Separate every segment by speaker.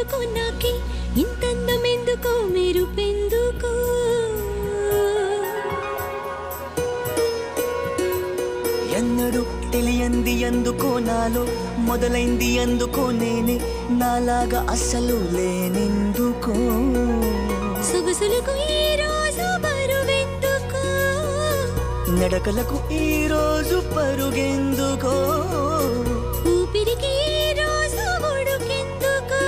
Speaker 1: చిందులెందుకో నాకి ఇంతందమెందుకో మెరుపెందుకో
Speaker 2: ఎన్నడు తెలియంది ఎందుకో నాలో మొదలైంది ఎందుకో నేనే నాలాగా అసలు లేనెందుకో
Speaker 1: సొగసులకు ఈ రోజు బరువెందుకో
Speaker 2: నడకలకు ఈ రోజు పరుగెందుకో
Speaker 1: ఊపిరికి ఈ రోజు ఉడుకెందుకో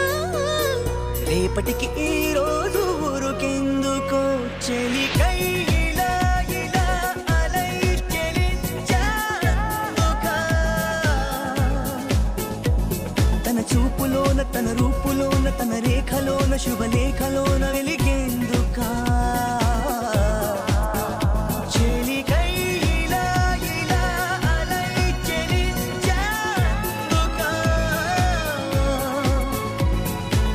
Speaker 2: రేపటికి ఈ రోజు ఊరుకెందుకో చెలికై చూపులోన తన రూపులోన తన రేఖలోన శుభలేఖలోన వెలిగేందుకా చెలికై ఇలా ఇలా అలై చెలించేందుకా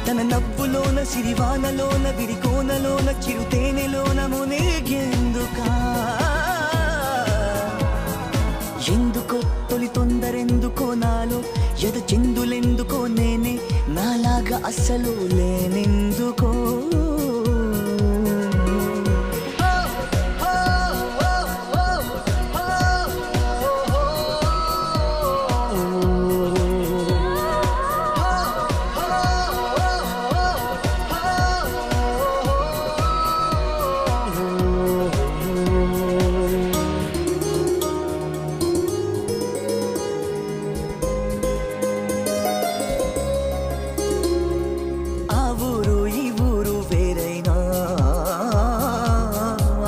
Speaker 2: తన నవ్వులోన సిరివానలోన విరికోనలోన చిరుతేనెలోన మునిగేందుకా ఎందుకో తొలి తొందరెందుకో నాలో ఎద చిందులెందుకో నేనే నాలాగా అస్సలు లేనెందుకో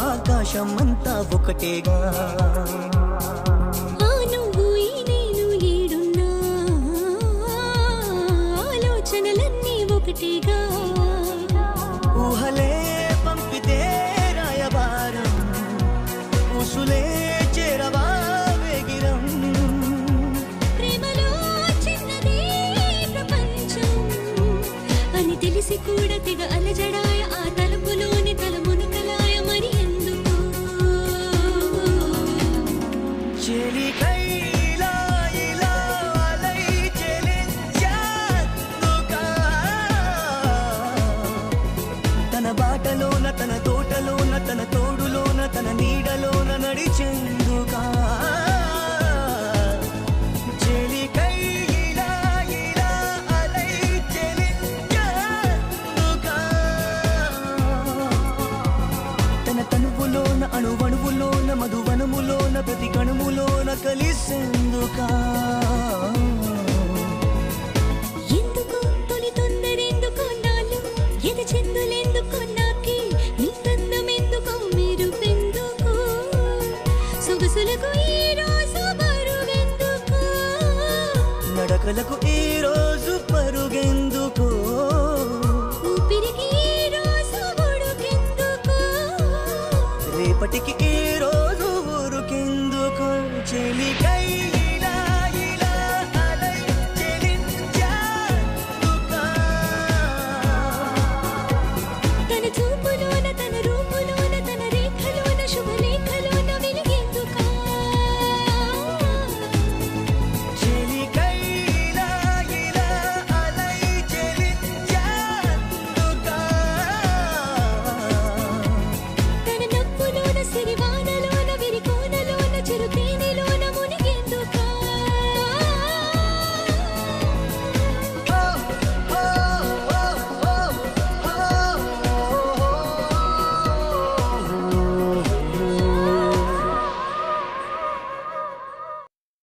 Speaker 2: ఆకాశమంతా ఒకటేగా
Speaker 1: నువ్వు ఈ నేను ఏడున్నా ఆలోచనలన్నీ ఒకటేగా
Speaker 2: ఊహలే పంపితే రాయబారం ఊసులే చేరవా వేగిరం
Speaker 1: ప్రేమలో చిన్నదే ప్రపంచం అని తెలిసి కూడా తెగ అలజడాయ ఆ తలుపులోని తల మునకలాయ మరి ఎందుకు
Speaker 2: చెలికై ఇలా ఇలా అలై చెలించేందుకా తన బాటలోన తన తోటలోన తన తోడులోన తన నీడలోన నడిచేందుకా చెలికై ఇలా ఇలా అలై చెలించేందుకా తన తనువులోన అణువణువులోన మధువనములోన ప్రతి కణుములోన కలిసేందుకా
Speaker 1: ఎందుకు తొలి తొందరెందుకో నాలో ఎద చిందులెందుకో నాకి ఇంతందమెందుకో మెరుపెందుకో సొగసులకు ఈ రోజు బరువెందుకో
Speaker 2: నడకలకు ఈ రోజు పరుగెందుకో